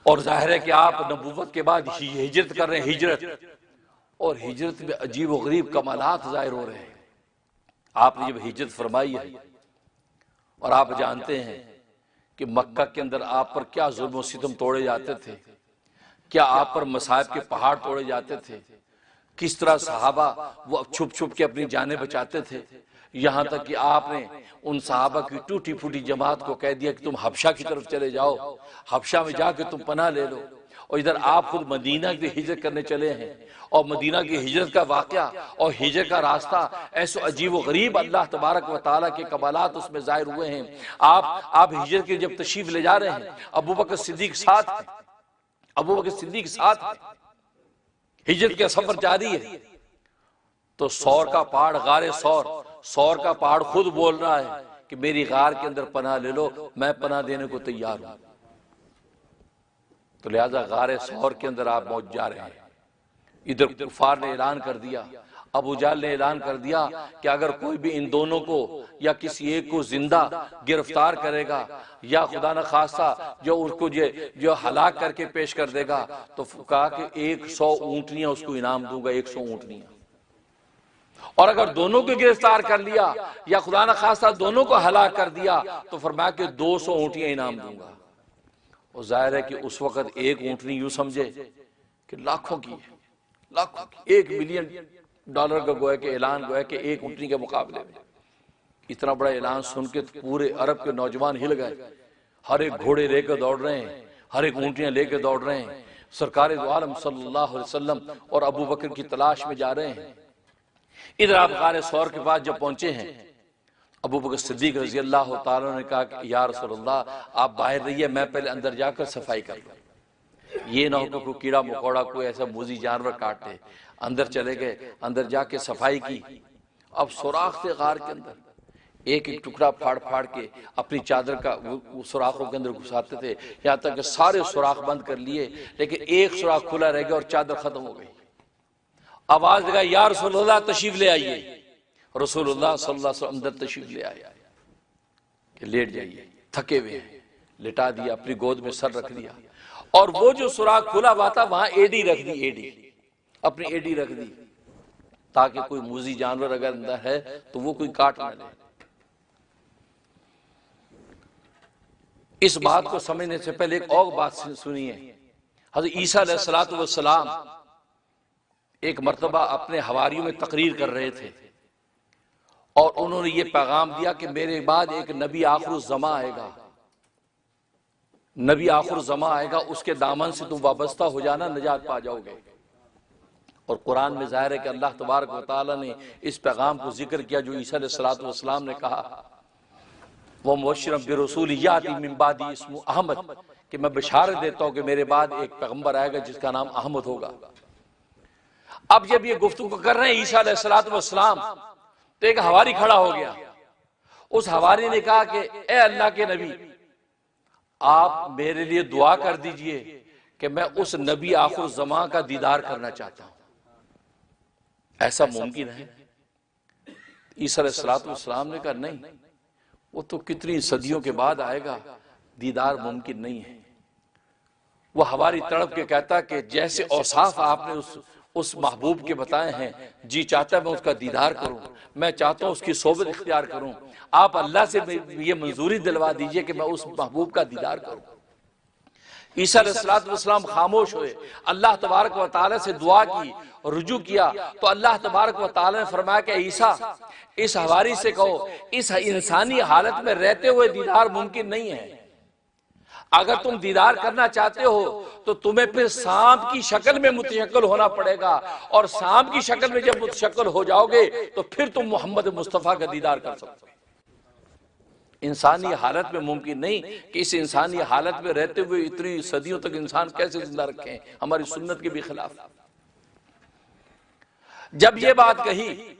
اور ظاہر ہے کہ آپ نبوت کے بعد ہجرت کر رہے ہیں، ہجرت، اور ہجرت میں عجیب و غریب کمالات ظاہر ہو رہے ہیں۔ آپ نے جب ہجرت فرمائی ہے اور آپ جانتے ہیں کہ مکہ کے اندر آپ پر کیا ظلم و ستم توڑے جاتے تھے، کیا آپ پر مصائب کے پہاڑ توڑے جاتے تھے، کس طرح صحابہ وہ چھپ چھپ کے اپنی جانیں بچاتے تھے، یہاں تک کہ آپ نے ان صحابہ کی ٹوٹی پھوٹی جماعت کو کہہ دیا کہ تم حبشہ کی طرف چلے جاؤ، حبشہ میں جا کے تم پناہ لے لو، اور ادھر آپ خود مدینہ کی ہجرت کرنے چلے ہیں، اور مدینہ کی ہجرت کا واقعہ اور ہجرت کا راستہ ایسا عجیب و غریب اللہ تبارک و تعالیٰ کے کمالات اس میں ظاہر ہوئے ہیں۔ آپ ہجرت کے جب تشریف لے جا رہے ہیں، ابو بکر صدیق ساتھ ہیں، ابو بکر صدیق ساتھ ہیں، ہجرت کا سفر جاری ہے، تو سور کا پہاڑ، غار سور کا پہاڑ خود بول رہا ہے کہ میری غار کے اندر پناہ لے لو، میں پناہ دینے کو تیار ہوں۔ تو لہذا غار سور کے اندر آپ پہنچ جا رہے ہیں۔ ادھر کفار نے اعلان کر دیا، ابو جہل نے اعلان کر دیا کہ اگر کوئی بھی ان دونوں کو یا کسی ایک کو زندہ گرفتار کرے گا یا خدا نخواستہ جو اس کو جو ہلاک کر کے پیش کر دے گا، تو کہا کہ 100 اونٹنیاں اس کو انعام دوں گا، 100 اونٹنیاں، اور اگر دونوں کو گرفتار کر لیا یا خدا نخواستہ دونوں کو ہلاک کر دیا تو فرمایا کہ 200 اونٹنیاں انعام دوں گا۔ اور ظاہر ہے کہ اس وقت ایک اونٹنی یوں سمجھے کہ لاکھوں کی ہے، لاکھوں کی، $1 ملین کا گویا کہ اعلان گویا کہ ایک اونٹنی کے مقابلے میں۔ اتنا بڑا اعلان سن کے پورے عرب کے نوجوان ہل گئے، ہر ایک گھوڑے لے کے دوڑ رہے ہیں، ہر ایک اونٹیاں لے کے دوڑ رہے ہیں، سرکار دو عالم صلی اللہ علیہ وسلم اور ابو بکر کی تلاش میں جا رہے ہیں۔ ادھر آپ غار سور کے پاس جب پہنچے ہیں، ابو بکر صدیق رضی اللہ تعالیٰ نے کہا کہ یا رسول اللہ آپ باہر رہیے، میں پہلے اندر جا کر صفائی کر لوں، یہ نہ ہو کہ کوئی کیڑا مکوڑا کوئی ایسا موذی جانور کاٹے۔ اندر چلے گئے، اندر جا کے صفائی کی۔ اب سوراخ تھے غار کے اندر، ایک ایک ٹکڑا پھاڑ پھاڑ کے اپنی چادر کا سوراخوں کے اندر گھساتے تھے، یہاں تک کہ سارے سوراخ بند کر لیے، لیکن ایک سوراخ کھلا رہ گیا اور چادر ختم ہو گئی۔ آواز لگائی یا رسول اللہ تشریف لے آئیے۔ رسول اللہ صلی اللہ علیہ وسلم اندر تشریف لے آئے کہ لیٹ جائیے، تھکے ہوئے ہیں، لٹا دیا، اپنی گود میں سر رکھ دیا، اور وہ جو سوراخ کھلا ہوا تھا وہاں ایڈی رکھ دی، ایڈی اپنی ایڈی رکھ دی، تاکہ کوئی موذی جانور اگر اندر ہے تو وہ کوئی کاٹ نہ لے۔ اس بات کو سمجھنے سے پہلے ایک اور بات سنیے۔ حضرت عیسیٰ علیہ السلام ایک مرتبہ اپنے حواریوں میں تقریر کر رہے تھے، اور انہوں نے یہ پیغام دیا کہ میرے بعد ایک نبی آخر الزمان آئے گا، نبی آخر الزمان آئے گا، اس کے دامن سے تم وابستہ ہو جانا، نجات پا جاؤ گے۔ اور قرآن میں ظاہر ہے کہ اللہ تبارک و تعالیٰ نے اس پیغام کو ذکر کیا جو عیسیٰ علیہ السلام نے کہا، وَمُبَشِّرًا بِرَسُولٍ يَأْتِي مِن بَعْدِهِ اسْمُهُ احمد، کہ میں بشارت دیتا ہوں کہ میرے بعد ایک پیغمبر آئے گا جس کا نام احمد ہوگا۔ اب جب یہ گفتگو کر رہے ہیں عیسیٰ علیہ السلام، تو ایک حواری کھڑا ہو گیا۔ اس حواری نے کہا کہ اے اللہ کے نبی، آپ میرے لیے دعا کر دیجئے کہ میں اس نبی آخر الزمان کا دیدار کرنا چاہتا ہوں۔ ایسا ممکن ہے؟ عیسیٰ علیہ السلام نے کہا نہیں، وہ تو کتنی صدیوں کے بعد آئے گا، دیدار ممکن نہیں ہے۔ وہ حواری تڑپ کے کہتا کہ جیسے اوصاف آپ نے اس محبوب کے بتائے ہیں، جی چاہتا ہے میں اس کا دیدار کروں، میں چاہتا ہوں اس کی صحبت اختیار کروں، آپ اللہ سے یہ منظوری دلوا دیجئے کہ میں اس محبوب کا دیدار کروں۔ عیسیٰ علیہ السلام خاموش ہوئے، اللہ تبارک و تعالیٰ سے دعا کی، رجوع کیا، تو اللہ تبارک و تعالیٰ نے فرمایا کہ عیسیٰ اس حواری سے کہو اس انسانی حالت میں رہتے ہوئے دیدار ممکن نہیں ہے، اگر تم دیدار کرنا چاہتے ہو تو تمہیں پھر سانپ کی شکل میں متشکل ہونا پڑے گا، اور سانپ کی شکل میں جب متشکل ہو جاؤ گے تو پھر تم محمد مصطفیٰ کا دیدار کر سکتے ہو۔ انسانی حالت میں ممکن نہیں کہ اس انسانی حالت میں رہتے ہوئے اتنی صدیوں تک انسان کیسے زندہ رکھیں، ہماری سنت کے بھی خلاف۔ جب یہ بات کہی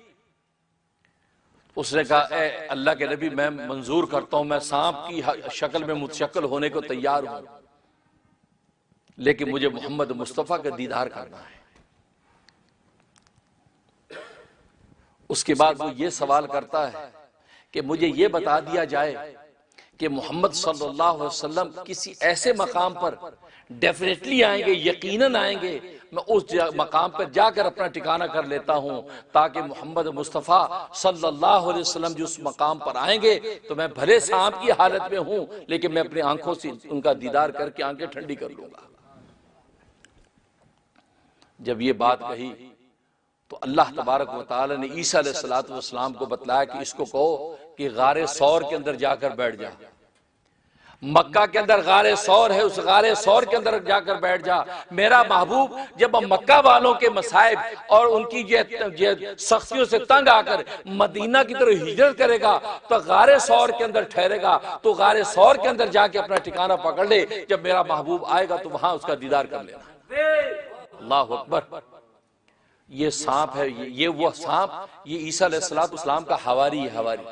اس نے کہا اے اللہ کے نبی میں منظور کرتا ہوں، میں سانپ کی شکل میں متشکل ہونے کو تیار ہوں، لیکن مجھے محمد مصطفیٰ کا دیدار کرنا ہے۔ اس کے بعد وہ یہ سوال کرتا ہے کہ مجھے یہ بتا دیا جائے کہ محمد صلی اللہ علیہ وسلم کسی ایسے مقام پر ڈیفینیٹلی آئیں گے، یقیناً آئیں گے، میں اس مقام پر جا کر اپنا ٹھکانہ کر لیتا ہوں تاکہ محمد مصطفیٰ صلی اللہ علیہ وسلم جو اس مقام پر آئیں گے تو میں بھلے سانپ کی حالت میں ہوں لیکن میں اپنی آنکھوں سے ان کا دیدار کر کے آنکھیں ٹھنڈی کر لوں گا۔ جب یہ بات کہی تو اللہ تبارک و تعالی نے عیسیٰ علیہ السلام کو بتلایا کہ اس کو کہو کہ غار ثور کے اندر جا کر بیٹھ جا۔ مکہ کے اندر غار ثور ہے، اس غار ثور کے اندر جا کر بیٹھ جا۔ میرا محبوب جب مکہ والوں کے مصائب اور ان کی سختیوں سے تنگ آ کر مدینہ کی طرف ہجرت کرے گا تو غار ثور کے اندر ٹھہرے گا، تو غار ثور کے اندر جا کے اپنا ٹھکانہ پکڑ لے۔ جب میرا محبوب آئے گا تو وہاں اس کا دیدار کر لینا۔ اللہ اکبر۔ یہ سانپ ہے، یہ وہ سانپ، یہ عیسیٰ علیہ السلام کا حواری ہے۔ حواری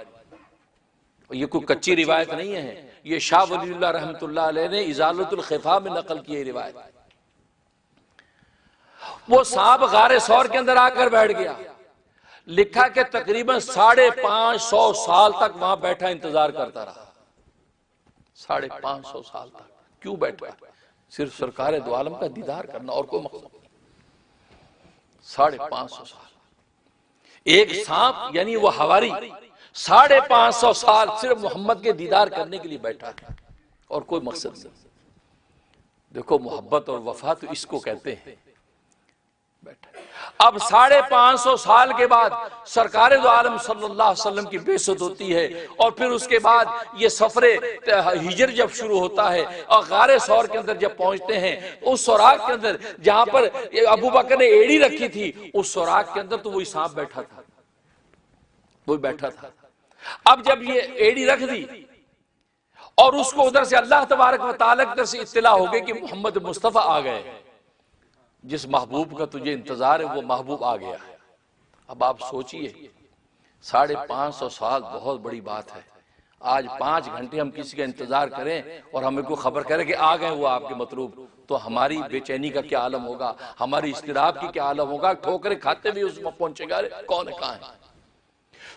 یہ کوئی کچی روایت نہیں ہے، یہ شاہ ولی اللہ رحمۃ اللہ علیہ نے ازالۃ الخفا میں نقل کی ہے روایت۔ وہ سانپ غار ثور کے اندر آ کر بیٹھ گیا۔ لکھا کہ تقریباً 550 سال تک وہاں بیٹھا انتظار کرتا رہا۔ 550 سال تک کیوں بیٹھا؟ صرف سرکار دو عالم کا دیدار کرنا، اور کوئی مقصد نہیں۔ 550 سال ایک سانپ یعنی وہ حواری 550 سال صرف محمد کے دیدار کرنے کے لیے بیٹھا ہے، اور کوئی مقصد نہیں۔ دیکھو محبت اور وفا تو اس کو کہتے ہیں۔ اب 550 سال کے بعد سرکار دو عالم صلی اللہ علیہ وسلم کی بعثت ہوتی ہے، اور پھر اس کے بعد یہ سفر ہجر جب شروع ہوتا ہے اور غار ثور کے اندر جب پہنچتے ہیں، اس سوراخ کے اندر جہاں پر ابو بکر نے ایڑی رکھی تھی اس سوراخ کے اندر تو وہی سانپ بیٹھا تھا، وہی بیٹھا تھا۔ اب جب یہ ایڑی رکھ دی اور اس کو ادھر سے اللہ تبارک و تعالیٰ کی طرف سے اطلاع ہو گئی کہ محمد مصطفیٰ آ گئے، جس محبوب کا تجھے انتظار ہے وہ محبوب آ گیا ہے۔ اب آپ سوچئے 550 سال بہت بڑی بات ہے۔ آج 5 گھنٹے ہم کسی کا انتظار کریں اور ہمیں کوئی خبر کرے کہ آ گئے وہ آپ کے مطلوب، تو ہماری بے چینی کا کیا عالم ہوگا، ہماری اضطراب کی کیا عالم ہوگا، ٹھوکریں کھاتے بھی اس وقت پہنچے گا کون ہے کہاں ہے۔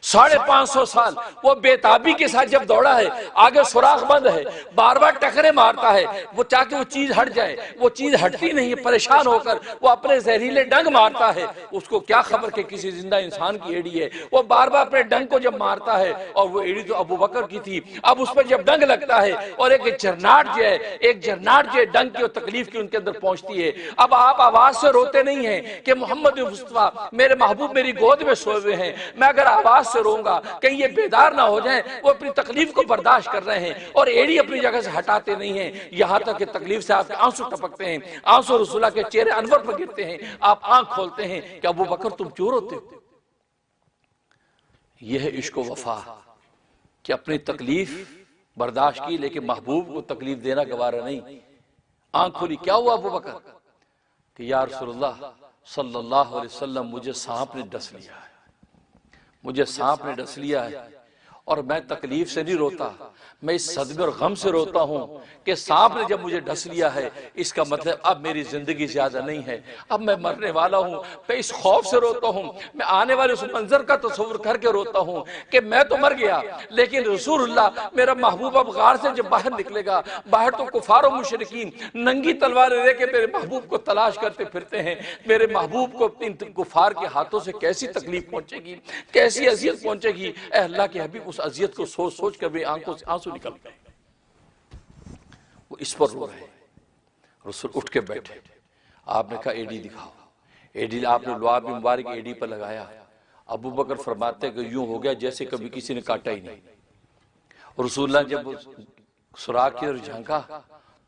550 سال وہ بے تابی کے ساتھ جب دوڑا ہے، آگے سوراخ بند ہے، بار بار ٹکرے مارتا ہے، وہ چاہے وہ چیز ہٹ جائے، وہ چیز ہٹتی نہیں ہے، پریشان ہو کر وہ اپنے زہریلے ڈنگ مارتا ہے۔ اس کو کیا خبر کہ کسی زندہ انسان کی ایڑی ہے، وہ بار بار اپنے ڈنگ کو جب مارتا ہے، اور وہ ایڑی تو ابو بکر کی تھی، اب اس پر جب ڈنگ لگتا ہے اور ایک جرناٹ جو ہے ڈنگ کی تکلیف کی ان کے اندر پہنچتی ہے۔ اب آپ آواز سے روتے نہیں ہیں کہ محمد مصطفیٰ میرے محبوب میری گود میں سوئے ہوئے ہیں، میں اگر آواز سے روں گا کہیں یہ بیدار نہ ہو جائیں، وہ اپنی تکلیف کو برداشت کر رہے ہیں اور ایڑی اپنی جگہ سے ہٹاتے نہیں ہیں، یہاں تک کہ تکلیف سے آپ کے آنسو ٹپکتے ہیں، آنسو رسول اللہ کے چہرے انور پر گرتے ہیں، آپ آنکھ کھولتے ہیں کہ ابو بکر تم کیوں روتے ہو؟ یہ ہے عشق و وفا کہ اپنی تکلیف برداشت کی لیکن محبوب کو تکلیف دینا گوارا نہیں۔ آنکھ کھولی، کیا ہوا ابو بکر؟ کہ یا رسول اللہ صلی اللہ علیہ وسلم مجھے سانپ نے ڈس لیا ہے، مجھے سانپ نے ڈس لیا ہے، اور میں تکلیف سے نہیں روتا، میں اس صدمے اور غم سے روتا ہوں کہ سانپ نے جب مجھے ڈس لیا ہے، اس کا مطلب اب میری زندگی زیادہ نہیں ہے، اب میں مرنے والا ہوں۔ میں اس خوف سے روتا ہوں، میں آنے والے اس منظر کا تصور کر کے روتا ہوں کہ میں تو مر گیا لیکن رسول اللہ میرا محبوب اب غار سے جب باہر نکلے گا، باہر تو کفار و مشرکین ننگی تلواریں لے کے میرے محبوب کو تلاش کرتے پھرتے ہیں، میرے محبوب کو ان کفار کے ہاتھوں سے کیسی تکلیف پہنچے گی، کیسی اذیت پہنچے گی۔ اے اللہ کے حبیب اس اذیت کو سوچ سوچ کر بھی آنکھوں سے آنسو نکل گئے، وہ اس پر رو رہے۔ رسول اٹھ کے بیٹھے، آپ نے کہا ایڈی دکھاؤ۔ ایڈی آپ نے لعاب مبارک ایڈی پر لگایا۔ ابو بکر فرماتے کہ یوں ہو گیا جیسے کبھی کسی نے کاٹا ہی نہیں۔ رسول اللہ جب سوراخ کی طرف جھانکا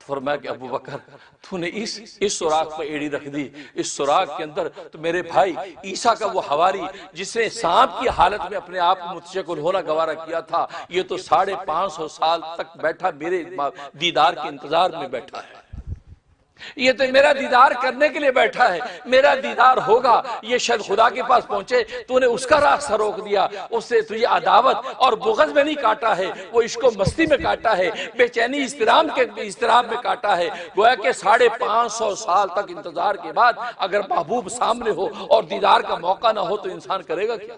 تو فرمایا کہ ابو بکر تو نے اس سوراخ پر ایڑی رکھ دی، اس سوراخ کے اندر تو میرے بھائی عیسیٰ کا وہ حواری جس نے سانپ کی حالت میں اپنے آپ کو متشکل ہونا گوارا کیا تھا، یہ تو 550 سال تک بیٹھا میرے دیدار کے انتظار میں بیٹھا ہے، یہ تو میرا دیدار کرنے کے لیے بیٹھا ہے، میرا دیدار ہوگا، یہ شاید خدا کے پاس پہنچے، تو نے اس کا راستہ روک دیا، اس سے تجھے عداوت اور بغض میں نہیں کاٹا ہے، وہ عشق و مستی میں کاٹا ہے، بے چینی اضطراب میں کاٹا ہے۔ گویا کہ 550 سال تک انتظار کے بعد اگر محبوب سامنے ہو اور دیدار کا موقع نہ ہو تو انسان کرے گا کیا؟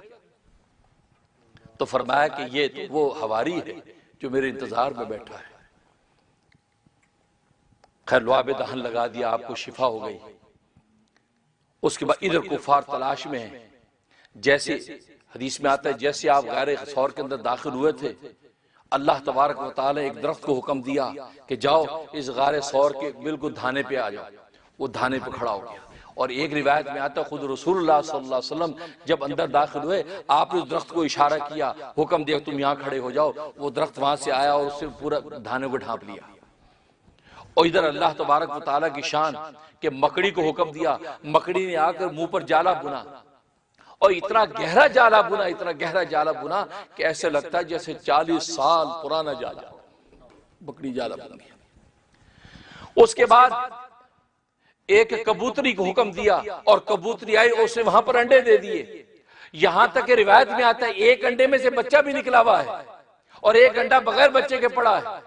تو فرمایا کہ یہ وہ حواری ہے جو میرے انتظار میں بیٹھا ہے۔ خیر لعاب دہن لگا دیا، آپ کو شفا ہو گئی۔ اس کے بعد ادھر کفار تلاش میں ہیں، جیسے حدیث میں آتا ہے جیسے آپ غار ثور کے اندر داخل ہوئے تھے، اللہ تبارک و تعالی ایک درخت کو حکم دیا کہ جاؤ اس غار ثور کے بالکل دھانے پہ آ جاؤ۔ وہ دھانے پہ کھڑا ہو گیا، اور ایک روایت میں آتا ہے خود رسول اللہ صلی اللہ علیہ وسلم جب اندر داخل ہوئے، آپ نے اس درخت کو اشارہ کیا، حکم دیا تم یہاں کھڑے ہو جاؤ۔ وہ درخت وہاں سے آیا اور اس سے پورا دھانے کو ڈھانپ لیا۔ اور ادھر اللہ تبارک و تعالیٰ کی شان کہ مکڑی کو حکم دیا، مکڑی نے آ کر منہ پر جالا بنا، اور اتنا گہرا جالا بنا، اتنا گہرا جالا بنا کہ ایسے لگتا ہے جیسے 40 سال پرانا جالا، مکڑی جالا بن گیا۔ اس کے بعد ایک کبوتری کو حکم دیا، اور کبوتری آئی، اس نے وہاں پر انڈے دے دیے۔ یہاں تک کہ روایت میں آتا ہے ایک انڈے میں سے بچہ بھی نکلا ہوا ہے، اور ایک انڈا بغیر بچے کے پڑا ہے۔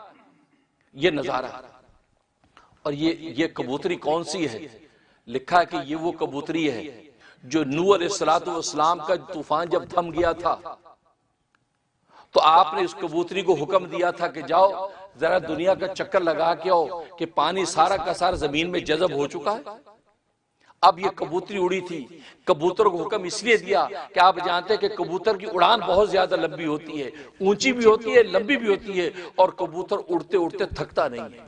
یہ نظارہ، اور یہ کبوتری کون سی ہے؟ لکھا ہے کہ یہ وہ کبوتری ہے جو نوح علیہ السلام کا طوفان جب تھم گیا تھا تو آپ نے اس کبوتری کو حکم دیا تھا کہ جاؤ ذرا دنیا کا چکر لگا کے آؤ کہ پانی سارا کا سارا زمین میں جذب ہو چکا ہے۔ اب یہ کبوتری اڑی تھی، کبوتر کو حکم اس لیے دیا کہ آپ جانتے ہیں کہ کبوتر کی اڑان بہت زیادہ لمبی ہوتی ہے، اونچی بھی ہوتی ہے، لمبی بھی ہوتی ہے، اور کبوتر اڑتے اڑتے تھکتا نہیں ہے۔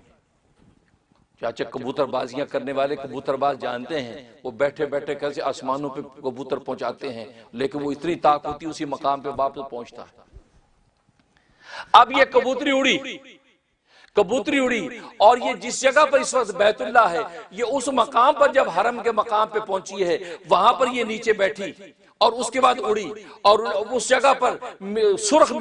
چاچا کبوتر بازیاں کرنے والے کبوتر باز جانتے ہیں وہ بیٹھے بیٹھے کیسے آسمانوں پہ کبوتر پہنچاتے ہیں، لیکن وہ اتنی طاقت ہوتی اسی مقام پہ واپس پہنچتا ہے۔ اب یہ کبوتری اڑی، اور یہ جس جگہ پر اس وقت بیت اللہ ہے، یہ اس مقام پر جب حرم کے مقام پہ پہنچی ہے وہاں پر یہ نیچے بیٹھی، اور اس کے بعد اڑی، اور اس جگہ پر سرخ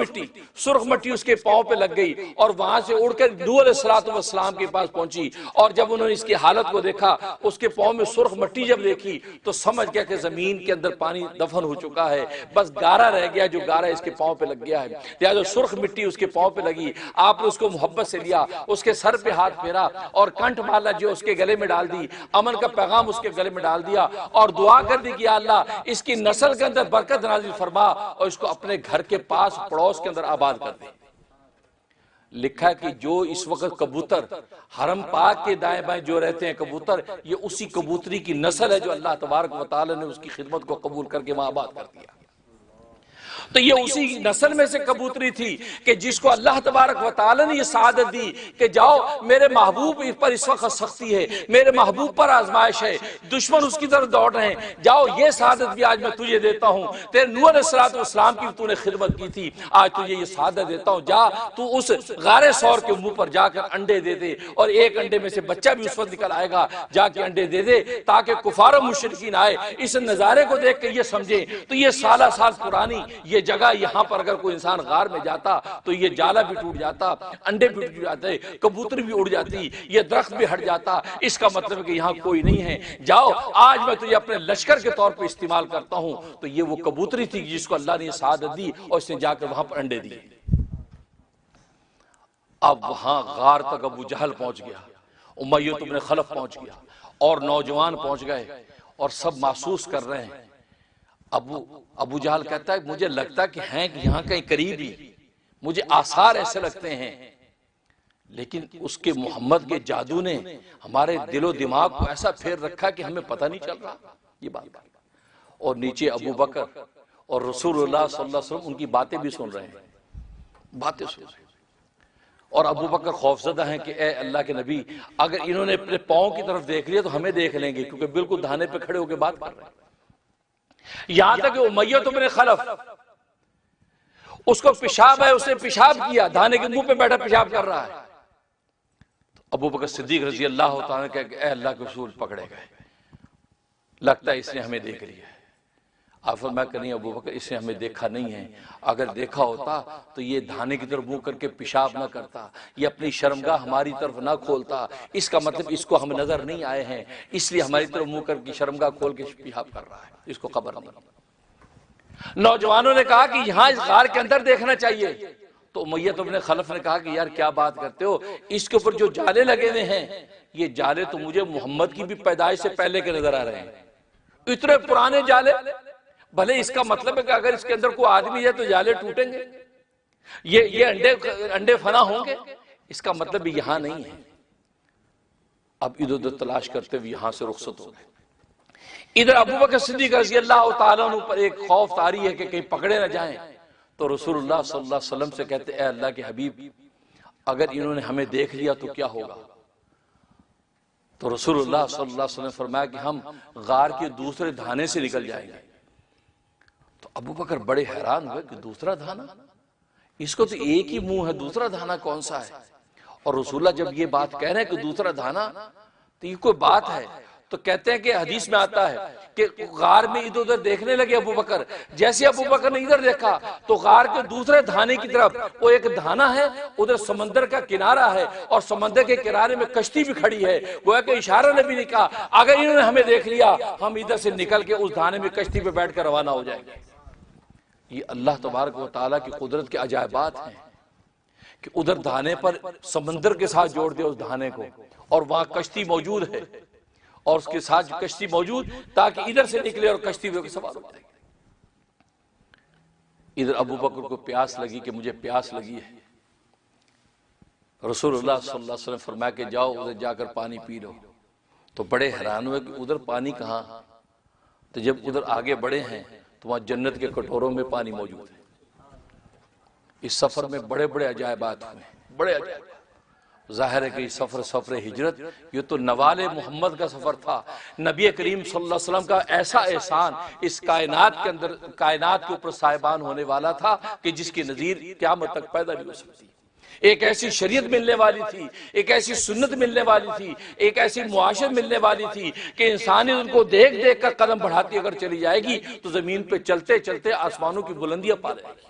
مٹی اس کے پاؤں پہ لگ گئی، اور وہاں سے اڑ کر نوح علیہ السلام کے پاس پہنچی، اور جب انہوں نے اس کی حالت کو دیکھا، اس کے پاؤں میں سرخ مٹی جب دیکھی تو سمجھ گیا کہ زمین کے اندر پانی دفن ہو چکا ہے، بس گارا رہ گیا، جو گارا اس کے پاؤں پہ لگ گیا ہے، لہذا سرخ مٹی اس کے پاؤں پہ لگی۔ آپ نے اس کو محبت سے لیا، اس کے سر پہ ہاتھ پھیرا، اور کنٹھ مالا جو اس کے گلے میں ڈال دی، امن کا پیغام اس کے گلے میں ڈال دیا، اور دعا کر دی کہ یا اللہ اس کی نسل کے اندر برکت نازل فرما، اور اس کو اپنے گھر کے پاس پڑوس کے اندر آباد کر دے۔ لکھا ہے کہ جو اس وقت کبوتر حرم پاک کے دائیں بائیں جو رہتے ہیں کبوتر، یہ اسی کبوتری کی نسل ہے جو اللہ تبارک و تعالی نے اس کی خدمت کو قبول کر کے وہاں آباد کر دیا۔ تو یہ اسی نسل میں سے کبوتری تھی کہ جس کو اللہ تبارک و تعالی نے یہ سعادت دی کہ جاؤ میرے محبوب پر اس وقت سختی ہے، میرے محبوب پر آزمائش ہے، دشمن اس کی طرف دوڑ رہے ہیں، جاؤ یہ سعادت بھی آج میں تجھے دیتا ہوں، تیرے نوح علیہ السلام کی تو نے خدمت کی تھی، آج تجھے یہ سعادت دیتا ہوں، جا تو اس غار ثور کے منہ پر جا کر انڈے دے دے، اور ایک انڈے میں سے بچہ بھی اس وقت نکل آئے گا، جا کے انڈے دے دے تاکہ کفار و مشرکین آئے اس نظارے کو دیکھ کے یہ سمجھیں۔ تو یہ سالہ سال پرانی یہ جگہ، یہاں پر اگر کوئی انسان غار میں جاتا تو یہ جالا بھی ٹوٹ جاتا، انڈے بھی ٹوٹ جاتے، کبوتر بھی اڑ جاتی، یہ درخت بھی ہٹ جاتا، اس کا مطلب ہے کہ یہاں کوئی نہیں ہے، جاؤ آج میں تجھے اپنے لشکر کے طور پر استعمال کرتا ہوں۔ تو یہ وہ کبوتری تھی جس کو اللہ نے سعادت دی، اور اس نے جا کر وہاں پر انڈے دیے۔ اب وہاں غار تک ابو جہل پہنچ گیا، امیہ بن خلف پہنچ گیا، اور نوجوان پہنچ گئے، اور سب محسوس کر رہے ہیں۔ ابو جہل کہتا ہے مجھے لگتا کہ ہیں کہ یہاں کہیں قریب ہی، مجھے آثار ایسے لگتے ہیں، لیکن اس کے محمد کے جادو نے ہمارے دل و دماغ کو ایسا پھیر رکھا کہ ہمیں پتہ نہیں چل رہا یہ بات۔ اور نیچے ابو بکر اور رسول اللہ صلی اللہ علیہ وسلم ان کی باتیں بھی سن رہے ہیں، باتیں سن رہے ہیں، اور ابو بکر خوفزدہ ہیں کہ اے اللہ کے نبی اگر انہوں نے اپنے پاؤں کی طرف دیکھ لیا تو ہمیں دیکھ لیں گے، کیونکہ بالکل دھانے پہ کھڑے ہو کے بات کر رہے ہیں۔ یہاں تک کہ امیہ بن خلف اس کو پیشاب ہے، اس نے پیشاب کیا، دھانے کے منہ پہ بیٹھا پیشاب کر رہا ہے، تو ابو بکر صدیق رضی اللہ تعالیٰ نے کہا اے اللہ کے رسول پکڑے گئے، لگتا ہے اس نے ہمیں دیکھ لیا ہے۔ آپ فرمایا کہ نہیں ابو بکر اس نے ہمیں دیکھا نہیں ہے، اگر دیکھا ہوتا تو یہ دھانے کی طرف منہ کر کے پیشاب نہ کرتا، یہ اپنی شرمگاہ ہماری طرف نہ کھولتا، اس کا مطلب اس کو ہم نظر نہیں آئے ہیں، اس لیے ہماری طرف منہ کر کے شرمگاہ کھول کے پیشاب کر رہا ہے، اس کو خبر نہیں۔ نوجوانوں نے کہا کہ یہاں اس غار کے اندر دیکھنا چاہیے، تو امیہ بن خلف نے کہا کہ یار کیا بات کرتے ہو، اس کے اوپر جو جالے لگے ہوئے ہیں یہ جالے تو مجھے محمد کی بھی پیدائش سے پہلے کے نظر آ رہے ہیں، اتنے پرانے جالے، بھلے اس کا مطلب ہے کہ اگر اس کے اندر کوئی آدمی ہے تو جالے ٹوٹیں گے، یہ انڈے فنا ہوں گے، اس کا مطلب یہاں نہیں ہے۔ اب ادھر ادھر تلاش کرتے ہوئے یہاں سے رخصت ہو گئے۔ ادھر ابو بکر صدیق رضی اللہ تعالیٰ عنہ پر ایک خوف طاری ہے کہ کہیں پکڑے نہ جائیں، تو رسول اللہ صلی اللہ علیہ وسلم سے کہتے اے اللہ کے حبیب، اگر انہوں نے ہمیں دیکھ لیا تو کیا ہوگا؟ تو رسول اللہ صلی اللہ علیہ وسلم نے فرمایا کہ ہم غار کے دوسرے دھانے سے نکل جائیں گے۔ تو ابو بکر بڑے حیران ہوئے کہ دوسرا دھانا، اس کو تو ایک ہی منہ ہے، دوسرا دھانا کون سا ہے؟ اور رسول اللہ جب یہ بات کہہ رہے ہیں کہ دوسرا دھانا، تو یہ کوئی بات ہے؟ تو کہتے ہیں کہ حدیث میں آتا ہے کہ غار میں ادھر ادھر دیکھنے لگے ابو بکر، جیسے ابو بکر نے ادھر دیکھا تو غار کے دوسرے دھانے کی طرف وہ ایک دھانا ہے، ادھر سمندر کا کنارہ ہے اور سمندر کے کنارے میں کشتی بھی کھڑی ہے، گویا کہ اشارہ نبی نے کہا اگر انہوں نے ہمیں دیکھ لیا ہم ادھر سے نکل کے اس دھانے میں کشتی پہ بیٹھ کر روانہ ہو جائیں گے۔ یہ اللہ تبارک و تعالیٰ کی قدرت کے عجائبات ہیں کہ ادھر دھانے پر سمندر کے ساتھ جوڑ دیا اس دھانے کو، اور وہاں کشتی موجود ہے اور اس کے ساتھ کشتی موجود تاکہ ادھر سے نکلے اور کشتی پہ سوار ہو جائے۔ ادھر ابو بکر کو پیاس لگی کہ مجھے پیاس لگی ہے، رسول اللہ صلی اللہ علیہ وسلم فرمایا کہ جاؤ ادھر جا کر پانی پی لو۔ تو بڑے حیران ہوئے کہ ادھر پانی کہاں؟ تو جب ادھر آگے بڑے ہیں تو وہاں جنت کے کٹوروں میں پانی موجود ہے۔ اس سفر میں بڑے بڑے عجائبات ہوئے، بڑے عجائب۔ ظاہر ہے کہ یہ سفر ہجرت یہ تو نوال محمد کا سفر تھا۔ نبی کریم صلی اللہ علیہ وسلم کا ایسا احسان اس کائنات کے اندر، کائنات کے اوپر صاحبان ہونے والا تھا کہ جس کی نظیر قیامت تک پیدا نہیں ہو سکتی۔ ایک ایسی شریعت ملنے والی تھی، ایک ایسی سنت ملنے والی تھی، ایک ایسی معاشرت ملنے والی تھی کہ انسانیت ان کو دیکھ دیکھ کر قدم بڑھاتی اگر چلی جائے گی تو زمین پہ چلتے چلتے آسمانوں کی بلندیاں پا لے گی۔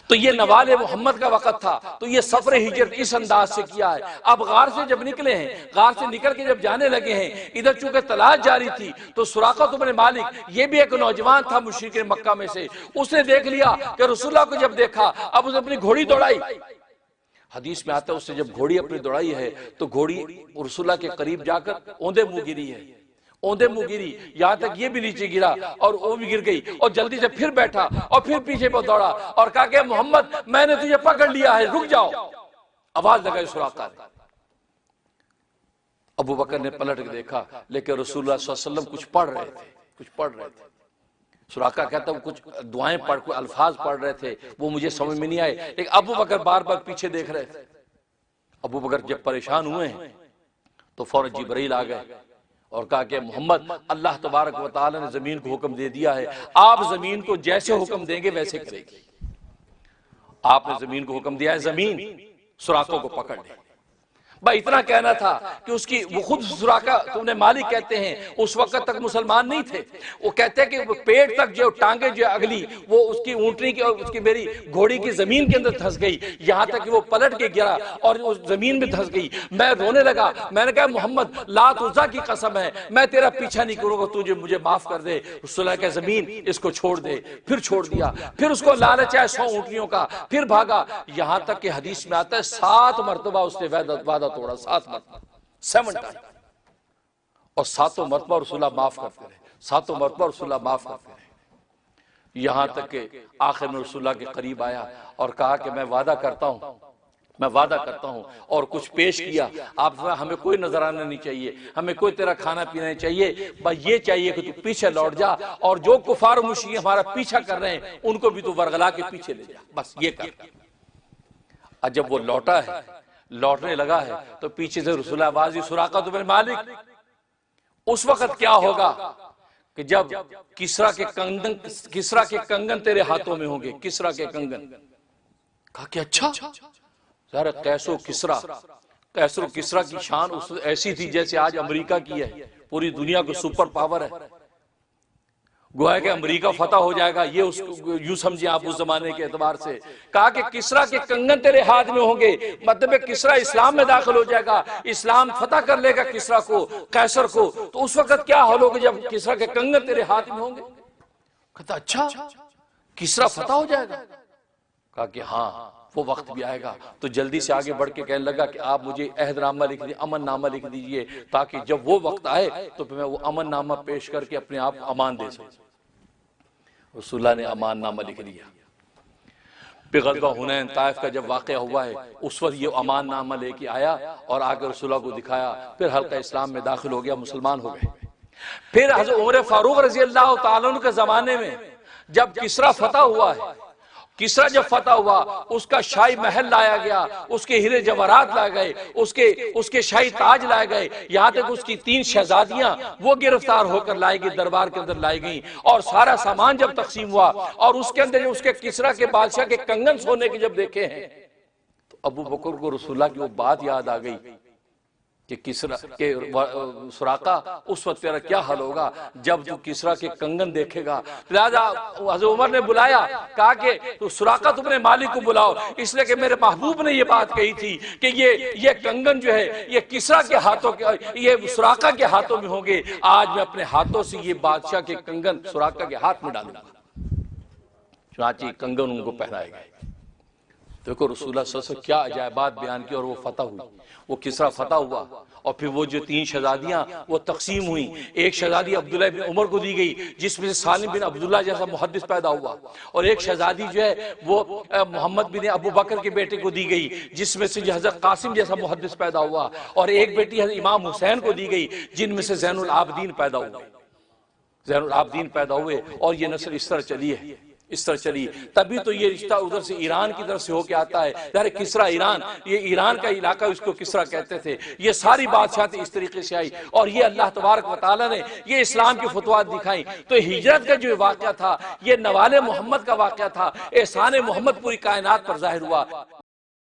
تو یہ نوال محمد کا وقت تھا، تو یہ سفر ہجرت اس انداز سے کیا ہے۔ اب غار سے جب نکلے ہیں، غار سے نکل کے جب جانے لگے ہیں، ادھر چونکہ تلاش جاری تھی تو سراقہ بن مالک یہ بھی ایک نوجوان تھا مشرکین مکہ میں سے، اس نے دیکھ لیا کہ رسول اللہ کو جب دیکھا اب اس نے اپنی گھوڑی دوڑائی۔ حدیث میں آتا ہے اس نے جب گھوڑی اپنی دوڑائی ہے تو گھوڑی رسول اللہ کے قریب جا کر اوندے منہ گری ہے، اوندے منہ گری، یہاں تک یہ بھی نیچے گرا اور وہ بھی گر گئی، اور جلدی سے پھر بیٹھا اور پھر پیچھے پہ دوڑا اور کہا کہ محمد میں نے تجھے پکڑ لیا ہے، رک جاؤ۔ آواز لگائی سراقہ نے۔ ابو بکر نے پلٹ کے دیکھا لیکن رسول اللہ صلی اللہ علیہ وسلم کچھ پڑھ رہے تھے۔ سراقہ کہتا ہے وہ کچھ دعائیں پڑھ، کوئی الفاظ پڑھ رہے تھے، وہ مجھے سمجھ میں نہیں آئے، لیکن ابو بکر بار بار پیچھے دیکھ رہے تھے۔ ابو بکر جب پریشان ہوئے ہیں تو فوراً جبرائیل آ گئے اور کہا کہ محمد اللہ تبارک و تعالی نے زمین کو حکم دے دیا ہے، آپ زمین کو جیسے حکم دیں گے ویسے کرے گی۔ آپ نے زمین کو حکم دیا ہے زمین سراقوں کو پکڑ لے۔ بھائی اتنا کہنا تھا کہ اس کی وہ خود سراقہ تم نے مالک کہتے ہیں اس وقت تک مسلمان نہیں تھے، وہ کہتے ہیں کہ پیٹ تک جو ٹانگیں جو اگلی وہ اس کی اونٹنی کی اور اس کی میری گھوڑی کی زمین کے اندر دھس گئی، یہاں تک کہ وہ پلٹ کے گرا اور اس زمین میں دھس گئی۔ میں رونے لگا، میں نے کہا محمد لات عزا کی قسم ہے میں تیرا پیچھا نہیں کروں گا، تجھے مجھے معاف کر دے۔ رسول اللہ کہ زمین اس کو چھوڑ دے، پھر چھوڑ دیا، پھر اس کو لالچ ہے 100 اونٹنیوں کا، پھر بھاگا، یہاں تک کہ حدیث میں آتا ہے 7 مرتبہ اس نے وعدہ توڑا، 7 مرتبہ، 7 ٹائم، اور 7 مرتبہ رسول اللہ معاف کرتے رہے، 7 مرتبہ رسول اللہ معاف کرتے رہے، یہاں تک کہ آخر میں رسول اللہ کے قریب آیا اور کہا کہ میں وعدہ کرتا ہوں اور کچھ پیش کیا۔ آپ ہمیں کوئی نظرانہ نہیں چاہیے، ہمیں کوئی تیرا کھانا پینا نہیں چاہیے، بس یہ چاہیے کہ تو پیچھے لوٹ جا اور جو کفار و مشرکین ہمارا پیچھا کر رہے ہیں ان کو بھی تو ورغلا کے پیچھے لے جا، بس یہ کر۔ اور جب وہ لوٹا ہے، لوٹنے لگا ہے تو پیچھے سے رسول اللہ آواز سراقہ بن مالک اس وقت کیا ہوگا کہ جب کسرا کے کنگن تیرے ہاتھوں میں ہوں گے، کسرا کے کنگن۔ کہا کہ اچھا، ظاہر قیس و کسرا کی شان ایسی تھی جیسے آج امریکہ کی ہے، پوری دنیا کو سپر پاور ہے، گویا کہ امریکہ فتح ہو جائے گا، یہ یوں سمجھیں آپ اس زمانے کے اعتبار سے۔ کہا کہ کسرا کے کنگن تیرے ہاتھ میں ہوں گے، مطلب کسرا اسلام میں داخل ہو جائے گا، اسلام فتح کر لے گا کسرا کو، قیصر کو، تو اس وقت کیا حال ہوگا جب کسرا کے کنگن تیرے ہاتھ میں ہوں گے؟ کہتا اچھا کسرا فتح ہو جائے گا؟ کہا کہ ہاں وہ وقت بھی آئے گا۔ تو جلدی سے آگے بڑھ کے کہنے لگا کہ آپ مجھے عہد نامہ لکھ دیجیے، امن نامہ لکھ دیجیے، تاکہ جب وہ وقت آئے تو میں وہ امن نامہ پیش کر کے اپنے آپ امان دے سکوں۔ رسول اللہ نے امان نامہ لکھ دیا، پھر غزوہ حنین طائف کا جب واقعہ ہوا ہے اس وقت یہ امان نامہ لے کے آیا اور آ کر رسول اللہ کو دکھایا، پھر حلقہ اسلام میں داخل ہو گیا، مسلمان ہو گئے۔ پھر حضرت عمر فاروق رضی اللہ تعالیٰ عنہ کے زمانے میں جب کسریٰ فتح ہوا ہے، کسریٰ جب فتح ہوا اس کا شاہی محل لایا گیا، اس کے ہیرے جواہرات لائے گئے، اس کے شاہی تاج لائے گئے، یہاں تک اس کی 3 شہزادیاں وہ گرفتار ہو کر لائی گئی، دربار کے اندر لائی گئیں، اور سارا سامان جب تقسیم ہوا اور اس کے اندر اس کے کسریٰ کے بادشاہ کے کنگن سونے کے جب دیکھے ہیں تو ابو بکر کو رسول اللہ کی وہ بات یاد آ گئی کہ کسریٰ کے سراقہ اس وقت تیرا کیا حل ہوگا جب تو کسریٰ کے کنگن دیکھے گا۔ لہذا حضرت عمر نے بلایا، کہا کہ تو سراقہ تم نے مالک کو بلاؤ، اس لیے کہ میرے محبوب نے یہ بات کہی تھی کہ یہ کنگن جو ہے یہ کسریٰ کے ہاتھوں کے، یہ سراقہ کے ہاتھوں میں ہوں گے، آج میں اپنے ہاتھوں سے یہ بادشاہ کے کنگن سراقہ کے ہاتھ میں ڈالوں گا۔ چنانچہ کنگن ان کو پہنائے گئے۔ دیکھو رسول اللہ صلی اللہ علیہ وسلم کیا عجائبات بیان کی، اور وہ فتح ہوئی، وہ کسریٰ فتح ہوا، اور پھر وہ جو 3 شہزادیاں وہ تقسیم ہوئیں۔ ایک شہزادی عبداللہ بن عمر کو دی گئی جس میں سے سالم بن عبداللہ جیسا محدث پیدا ہوا، اور ایک شہزادی جو ہے وہ محمد بن ابو بکر کے بیٹے کو دی گئی جس میں سے حضرت قاسم جیسا محدث پیدا ہوا، اور ایک بیٹی حضرت امام حسین کو دی گئی جن میں سے زین العابدین پیدا ہوئے، زین العابدین پیدا ہوئے، اور یہ نسل اس طرح چلی ہے، اس طرح چلی۔ تبھی تو یہ رشتہ ادھر سے ایران کی طرف سے ہو کے آتا ہے، یعنی کسریٰ ایران، یہ ایران کا علاقہ اس کو کسریٰ کہتے تھے۔ یہ ساری بادشاہت اس طریقے سے آئی، اور یہ اللہ تبارک و تعالیٰ نے یہ اسلام کی فتوحات دکھائیں۔ تو ہجرت کا جو واقعہ تھا یہ نوال محمد کا واقعہ تھا، احسان محمد پوری کائنات پر ظاہر ہوا۔